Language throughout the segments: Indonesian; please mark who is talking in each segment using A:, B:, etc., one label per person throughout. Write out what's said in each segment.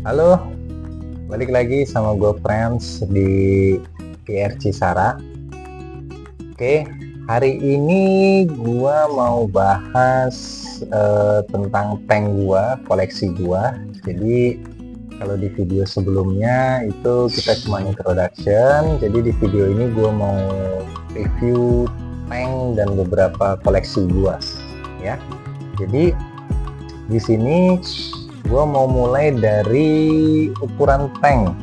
A: Halo, balik lagi sama gue Friends di PRC Sara. Oke, hari ini gue mau bahas tentang tank gue, koleksi gue. Jadi kalau di video sebelumnya itu kita cuma introduction. Jadi di video ini gue mau review tank dan beberapa koleksi gue, ya. Jadi di sini gue mau mulai dari ukuran tank.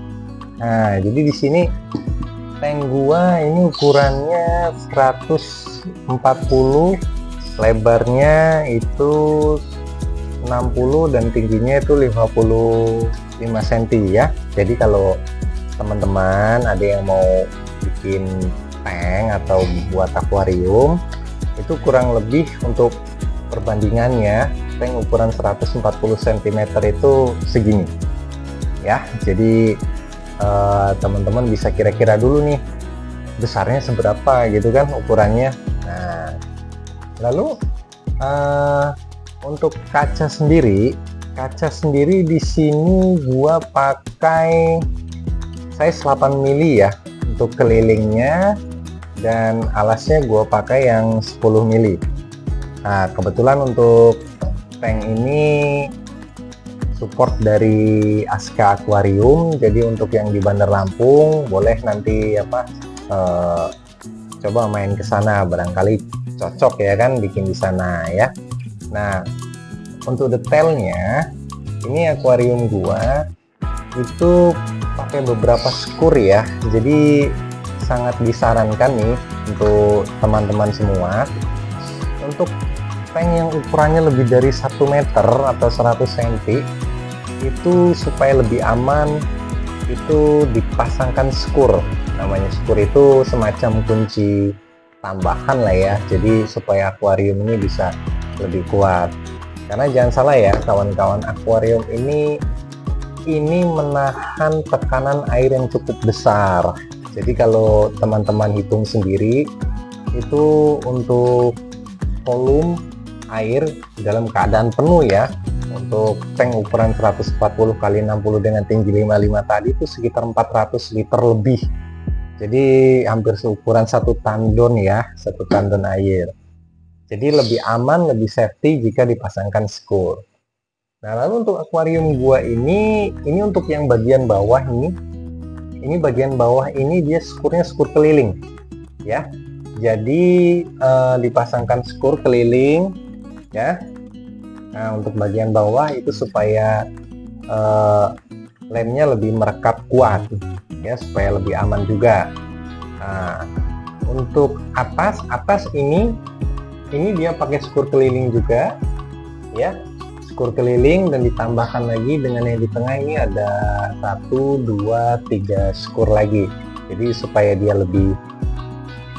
A: Nah, jadi di sini tank gua ini ukurannya 140, lebarnya itu 60 dan tingginya itu 55 cm ya. Jadi kalau teman-teman ada yang mau bikin tank atau buat akuarium, itu kurang lebih untuk perbandingannya tank ukuran 140 cm itu segini ya. Jadi teman-teman bisa kira-kira dulu nih besarnya seberapa gitu kan ukurannya. Nah, lalu untuk kaca sendiri di sini gua pakai size 8 mili ya untuk kelilingnya, dan alasnya gua pakai yang 10 mili. Nah, kebetulan untuk tank ini support dari Aska Aquarium, jadi untuk yang di Bandar Lampung boleh nanti coba main ke sana, barangkali cocok ya kan bikin di sana ya. Nah, untuk detailnya ini akuarium gua itu pakai beberapa skor ya, jadi sangat disarankan nih untuk teman-teman semua untuk tank yang ukurannya lebih dari 1 meter atau 100 cm itu supaya lebih aman itu dipasangkan skor. Namanya skor itu semacam kunci tambahan lah ya, jadi supaya akuarium ini bisa lebih kuat. Karena jangan salah ya kawan-kawan, akuarium ini menahan tekanan air yang cukup besar. Jadi kalau teman-teman hitung sendiri itu untuk volume air dalam keadaan penuh ya, untuk tank ukuran 140 kali 60 dengan tinggi 55 tadi itu sekitar 400 liter lebih. Jadi hampir seukuran satu tandon ya, satu tandon air. Jadi lebih aman, lebih safety jika dipasangkan skor. Nah, lalu untuk akuarium gua ini untuk yang bagian bawah ini bagian bawah ini dia skornya skor keliling ya. Jadi dipasangkan skor keliling ya. Nah, untuk bagian bawah itu supaya lemnya lebih merekap kuat ya, supaya lebih aman juga. Nah, untuk atas ini dia pakai skor keliling juga ya, skor keliling, dan ditambahkan lagi dengan yang di tengah ini ada 1, 2, 3 skor lagi. Jadi supaya dia lebih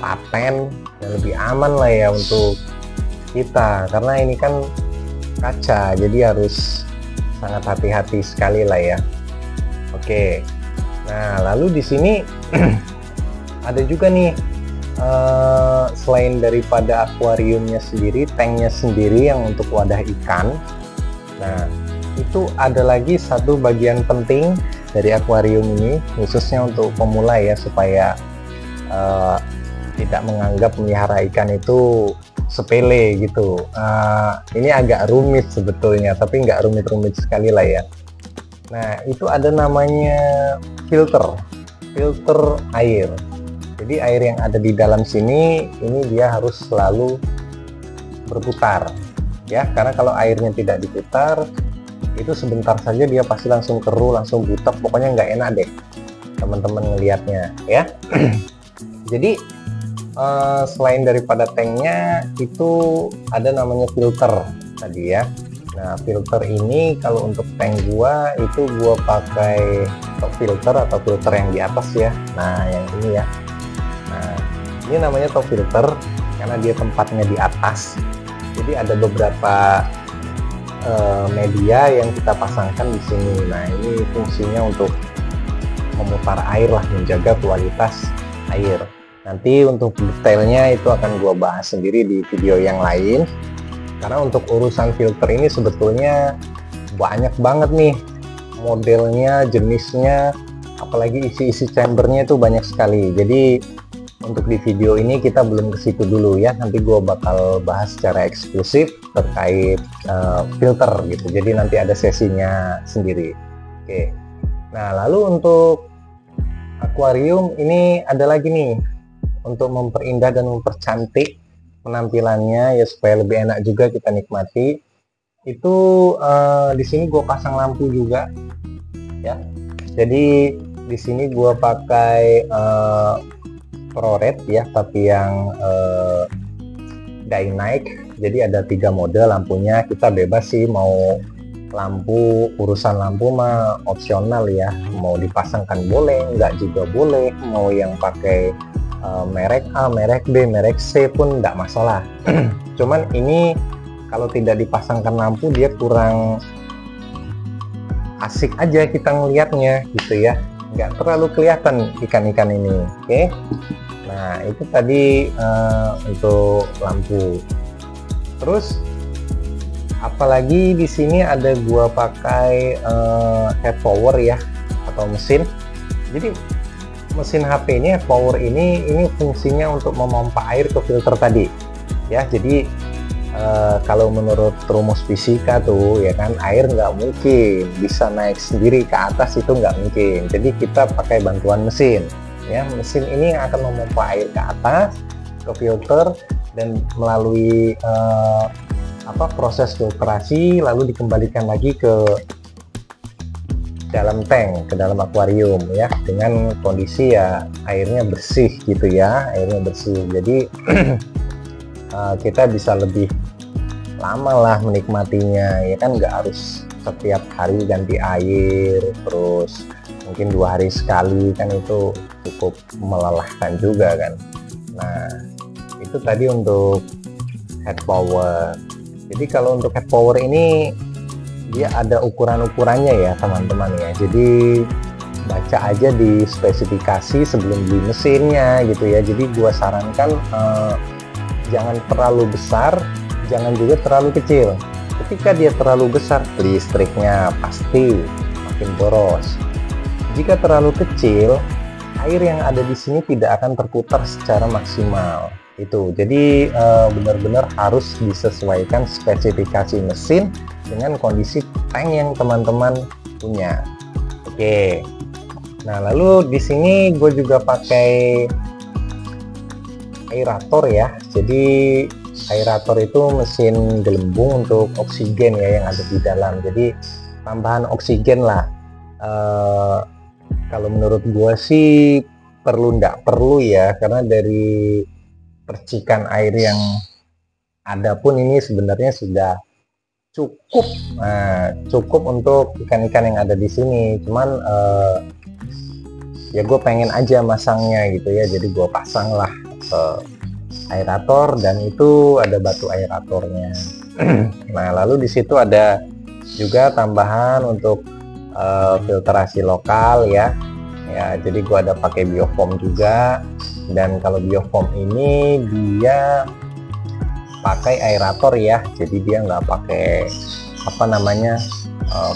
A: paten dan lebih aman lah ya untuk kita, karena ini kan kaca, jadi harus sangat hati-hati sekali lah ya. Oke, nah lalu di sini ada juga nih selain daripada akuariumnya sendiri, tanknya sendiri yang untuk wadah ikan. Nah, itu ada lagi satu bagian penting dari akuarium ini, khususnya untuk pemula ya, supaya tidak menganggap melihara ikan itu sepele gitu. Ini agak rumit sebetulnya, tapi nggak rumit-rumit sekali lah ya. Nah, itu ada namanya filter air. Jadi air yang ada di dalam sini ini dia harus selalu berputar ya, karena kalau airnya tidak diputar itu sebentar saja dia pasti langsung keruh, langsung butek, pokoknya nggak enak deh teman-teman ngelihatnya ya. Jadi selain daripada tanknya itu ada namanya filter tadi ya. Nah, filter ini kalau untuk tank gua itu gua pakai top filter atau filter yang di atas ya. Nah, yang ini ya. Nah, ini namanya top filter karena dia tempatnya di atas. Jadi ada beberapa media yang kita pasangkan di sini. Nah, ini fungsinya untuk memutar air lah, menjaga kualitas air. Nanti untuk detailnya itu akan gue bahas sendiri di video yang lain, karena untuk urusan filter ini sebetulnya banyak banget nih modelnya, jenisnya, apalagi isi-isi chambernya itu banyak sekali. Jadi untuk di video ini kita belum ke situ dulu ya, nanti gue bakal bahas secara eksklusif terkait filter gitu, jadi nanti ada sesinya sendiri. Oke, nah lalu untuk akuarium ini ada lagi nih untuk memperindah dan mempercantik penampilannya ya, supaya lebih enak juga kita nikmati. Itu di sini gue pasang lampu juga ya, jadi di sini gue pakai ProRed ya, tapi yang dynamic. Jadi ada 3 mode lampunya, kita bebas sih mau lampu, urusan lampu mah opsional ya, mau dipasangkan boleh, enggak juga boleh, mau yang pakai merek A, merek B, merek C pun enggak masalah. Cuman ini kalau tidak dipasangkan lampu dia kurang asik aja kita ngelihatnya gitu ya, nggak terlalu kelihatan ikan-ikan ini. Oke, nah itu tadi untuk lampu. Terus apalagi di sini ada gua pakai head power ya, atau mesin. Jadi mesin HP ini head power ini fungsinya untuk memompa air ke filter tadi ya. Jadi kalau menurut rumus fisika tuh ya kan, air nggak mungkin bisa naik sendiri ke atas, itu nggak mungkin. Jadi kita pakai bantuan mesin ya. Mesin ini akan memompa air ke atas ke filter dan melalui proses filtrasi lalu dikembalikan lagi ke dalam tank, ke dalam akuarium ya, dengan kondisi ya airnya bersih gitu ya, airnya bersih. Jadi kita bisa lebih lama lah menikmatinya ya kan, nggak harus setiap hari ganti air, terus mungkin 2 hari sekali kan, itu cukup melelahkan juga kan. Nah itu tadi untuk head power. Jadi kalau untuk head power ini dia ada ukuran-ukurannya ya teman-teman ya, jadi baca aja di spesifikasi sebelum beli mesinnya gitu ya. Jadi gua sarankan jangan terlalu besar, jangan juga terlalu kecil. Ketika dia terlalu besar, listriknya pasti makin boros. Jika terlalu kecil, air yang ada di sini tidak akan terputar secara maksimal. Itu jadi benar-benar harus disesuaikan spesifikasi mesin dengan kondisi tank yang teman-teman punya. Oke, nah lalu di sini gue juga pakai aerator ya. Jadi aerator itu mesin gelembung untuk oksigen ya yang ada di dalam, jadi tambahan oksigen lah. Kalau menurut gue sih nggak perlu ya, karena dari percikan air yang ada pun ini sebenarnya sudah cukup. Cukup untuk ikan-ikan yang ada di sini. Cuman ya gue pengen aja masangnya gitu ya, jadi gue pasang lah aerator, dan itu ada batu aeratornya. Nah lalu di situ ada juga tambahan untuk filtrasi lokal ya. Jadi gua ada pakai biofoam juga, dan kalau biofoam ini dia pakai aerator ya, jadi dia nggak pakai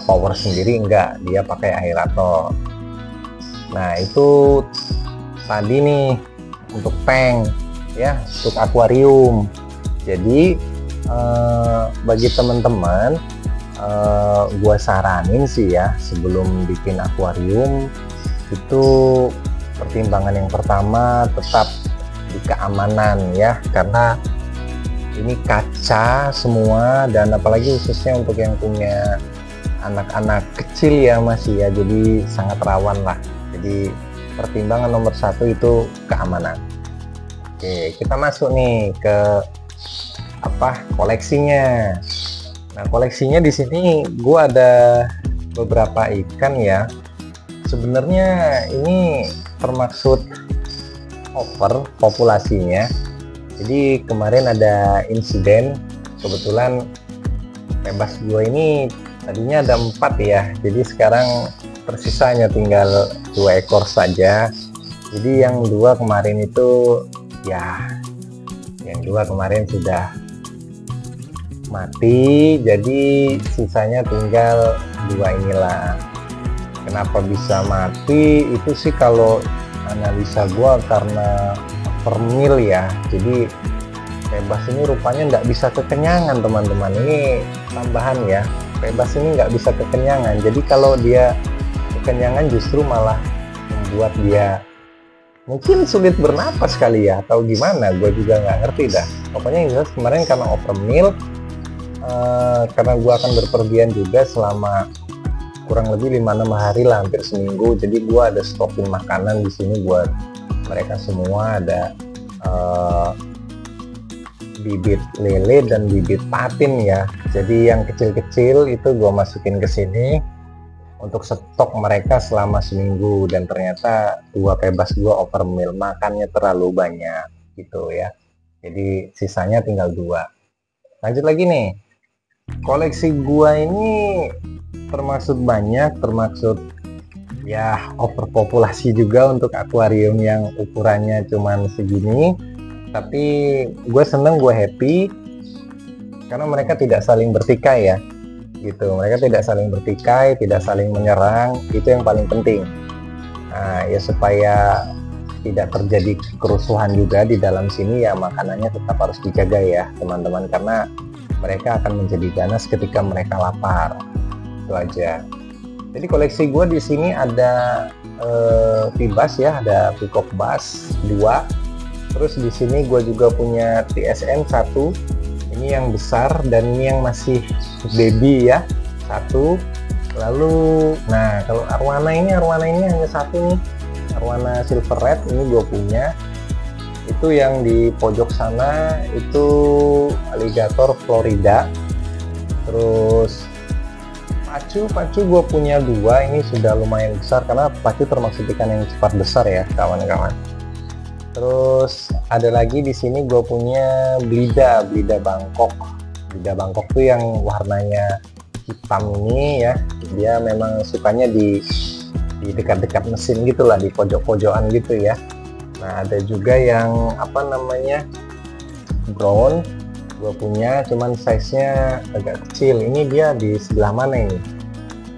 A: power sendiri, enggak, dia pakai aerator. Nah itu tadi nih untuk tank ya, untuk akuarium. Jadi bagi teman-teman gua saranin sih ya, sebelum bikin akuarium itu pertimbangan yang pertama tetap di keamanan ya, karena ini kaca semua, dan apalagi khususnya untuk yang punya anak-anak kecil ya masih ya, jadi sangat rawan lah. Jadi pertimbangan nomor 1 itu keamanan. Oke, kita masuk nih ke koleksinya. Nah koleksinya di sini gua ada beberapa ikan ya. Sebenarnya ini termaksud over populasinya. Jadi kemarin ada insiden, kebetulan bebas gua ini tadinya ada 4 ya, jadi sekarang tersisanya tinggal 2 ekor saja. Jadi yang 2 kemarin itu ya, yang 2 kemarin sudah mati, jadi sisanya tinggal 2 inilah. Kenapa bisa mati itu sih kalau analisa gua karena overmeal ya. Jadi Pebas ini rupanya nggak bisa kekenyangan teman-teman. Ini tambahan ya, Pebas ini nggak bisa kekenyangan. Jadi kalau dia kekenyangan justru malah membuat dia mungkin sulit bernapas kali ya, atau gimana, gue juga nggak ngerti dah. Pokoknya yang jelas kemarin karena overmeal, karena gue akan berpergian juga selama kurang lebih 5-6 hari lah, hampir seminggu. Jadi gue ada stokin makanan di sini buat mereka semua. Ada bibit lele dan bibit patin ya. Jadi yang kecil-kecil itu gue masukin ke sini untuk stok mereka selama seminggu. Dan ternyata 2 Pebas gue overmeal, makannya terlalu banyak gitu ya. Jadi sisanya tinggal 2. Lanjut lagi nih, koleksi gue ini termaksud banyak, termaksud ya overpopulasi juga untuk akuarium yang ukurannya cuman segini. Tapi gue seneng, gue happy karena mereka tidak saling bertikai ya gitu. Mereka tidak saling bertikai, tidak saling menyerang, itu yang paling penting. Nah ya, supaya tidak terjadi kerusuhan juga di dalam sini ya, makanannya tetap harus dijaga ya teman-teman, karena mereka akan menjadi ganas ketika mereka lapar. Itu aja. Jadi koleksi gue di sini ada Vibas ya, ada Peacock Bass 2. Terus di sini gue juga punya TSN 1. Ini yang besar dan ini yang masih baby ya, 1. Lalu nah kalau arwana ini hanya 1 nih, arwana silver red ini gue punya. Itu yang di pojok sana itu alligator Florida. Terus pacu gue punya 2. Ini sudah lumayan besar karena pacu termasuk ikan yang cepat besar ya kawan-kawan. Terus ada lagi di sini gue punya Blida Bangkok. Blida Bangkok tuh yang warnanya hitam ini ya. Dia memang sukanya di dekat-dekat mesin gitulah, di pojok-pojokan gitu ya. Nah ada juga yang apa namanya brown, gue punya, cuman size-nya agak kecil. Ini dia di sebelah mana ini?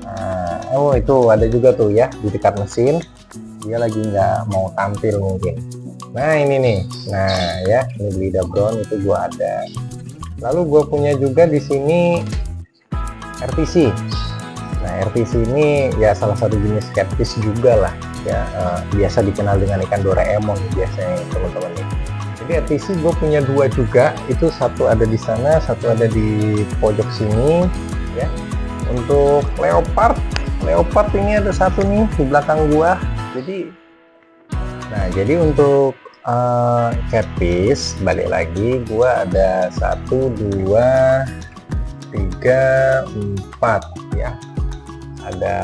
A: Nah, oh itu ada juga tuh ya di dekat mesin. Dia lagi nggak mau tampil mungkin. Nah ini nih, nah ya ini Blida brown itu gue ada. Lalu gue punya juga di sini RTC. Nah RTC ini ya salah satu jenis catfish juga lah ya, biasa dikenal dengan ikan Doraemon biasanya teman-teman nih. Jadi RTC gue punya 2 juga, itu satu ada di sana, satu ada di pojok sini ya. Untuk leopard ini ada 1 nih di belakang gua. Jadi untuk catfish balik lagi, gua ada 1, 2, 3, 4 ya. Ada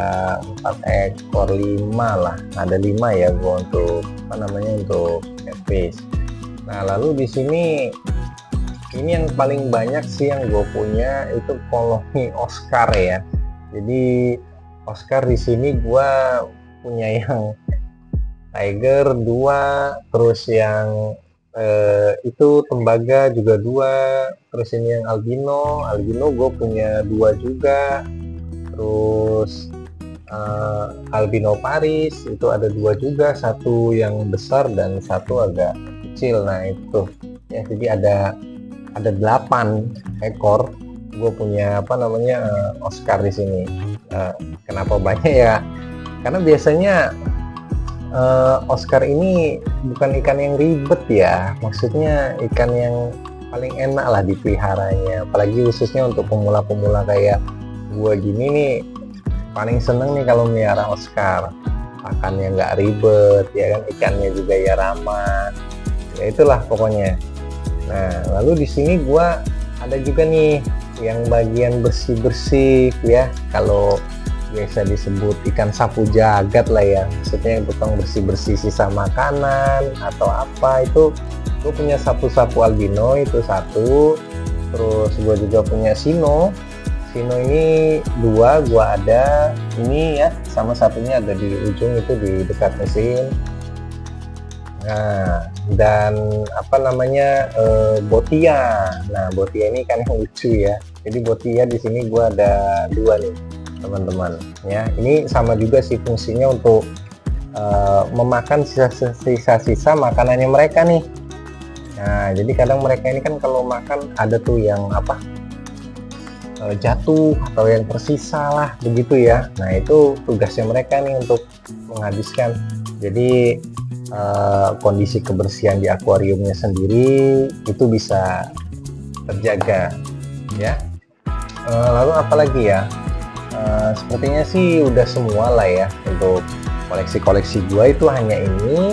A: 4 ekor, 5 lah, ada 5 ya gua untuk untuk catfish. Nah lalu di sini ini yang paling banyak sih yang gue punya itu koloni Oscar ya. Jadi Oscar di sini gue punya yang Tiger 2, terus yang itu tembaga juga 2, terus ini yang albino gue punya 2 juga, terus albino Paris itu ada 2 juga, 1 yang besar dan 1 agak kecil. Nah itu ya, jadi ada 8 ekor gue punya Oscar di sini. Kenapa banyak ya? Karena biasanya Oscar ini bukan ikan yang ribet ya, maksudnya ikan yang paling enak lah dipeliharanya, apalagi khususnya untuk pemula-pemula kayak gue gini nih. Paling seneng nih kalau melihara Oscar, makannya nggak ribet ya kan, ikannya juga ya ramah ya, itulah pokoknya. Nah lalu di sini gua ada juga nih yang bagian bersih-bersih ya, kalau biasa disebut ikan sapu jagat lah ya, maksudnya yang tukang bersih-bersih sisa makanan atau apa. Itu gue punya sapu-sapu albino itu 1, terus gue juga punya Sino ini 2 gue ada ini ya, sama satunya ada di ujung itu di dekat mesin. Nah dan Botia. Nah Botia ini kan yang lucu ya, jadi Botia di sini gue ada 2 nih. teman-teman ya. Ini sama juga sih fungsinya untuk memakan sisa-sisa makanannya mereka nih. Nah, jadi kadang mereka ini kan kalau makan ada tuh yang apa, jatuh atau yang tersisa lah begitu ya. Nah, itu tugasnya mereka nih untuk menghabiskan. Jadi kondisi kebersihan di akuariumnya sendiri itu bisa terjaga ya. Lalu apalagi ya, sepertinya sih udah semua lah ya untuk koleksi gua itu hanya ini.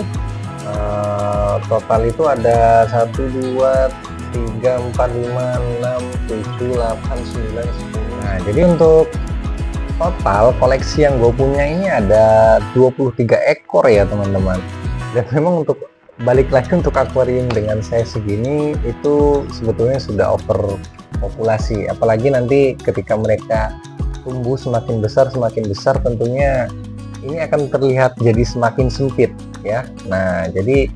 A: Total itu ada 1 2 3 4 5 6 7 8 9 10. Nah, jadi untuk total koleksi yang gue punya ini ada 23 ekor ya teman-teman. Dan memang untuk balik lagi untuk akuarium dengan saya segini itu sebetulnya sudah over populasi. Apalagi nanti ketika mereka tumbuh semakin besar tentunya ini akan terlihat jadi semakin sempit ya. Nah, jadi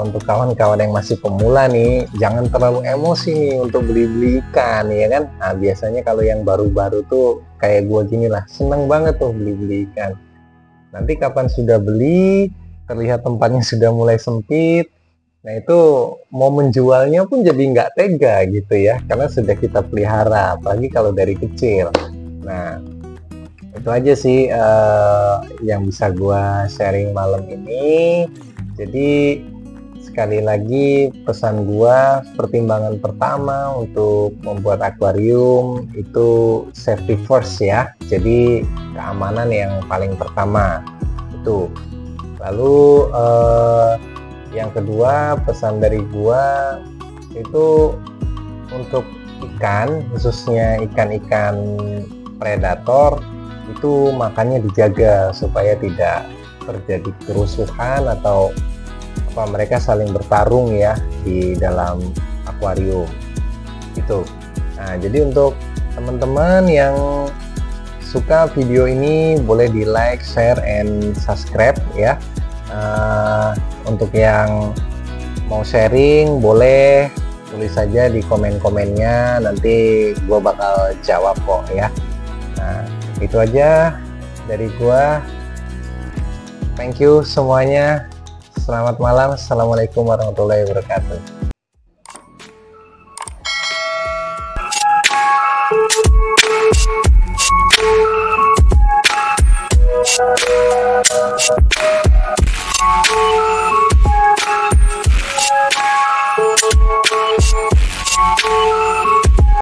A: untuk kawan-kawan yang masih pemula nih, jangan terlalu emosi nih untuk beli-beli ikan ya kan. Nah, biasanya kalau yang baru-baru tuh kayak gua gini lah, seneng banget tuh beli-beli ikan. Nanti kapan sudah beli, terlihat tempatnya sudah mulai sempit, nah itu mau menjualnya pun jadi nggak tega gitu ya, karena sudah kita pelihara, apalagi kalau dari kecil. Nah, itu aja sih yang bisa gua sharing malam ini. Jadi sekali lagi pesan gua, pertimbangan pertama untuk membuat akuarium itu safety first ya. Jadi keamanan yang paling pertama itu. Lalu yang kedua, pesan dari gua itu untuk ikan, khususnya ikan-ikan predator itu makannya dijaga supaya tidak terjadi kerusuhan atau mereka saling bertarung ya di dalam akuarium itu. Nah, jadi untuk teman-teman yang suka video ini boleh di like, share, and subscribe ya. Untuk yang mau sharing boleh tulis saja di komen-komennya, nanti gua bakal jawab kok ya. Nah, itu aja dari gua. Thank you semuanya. Selamat malam. Assalamualaikum warahmatullahi wabarakatuh.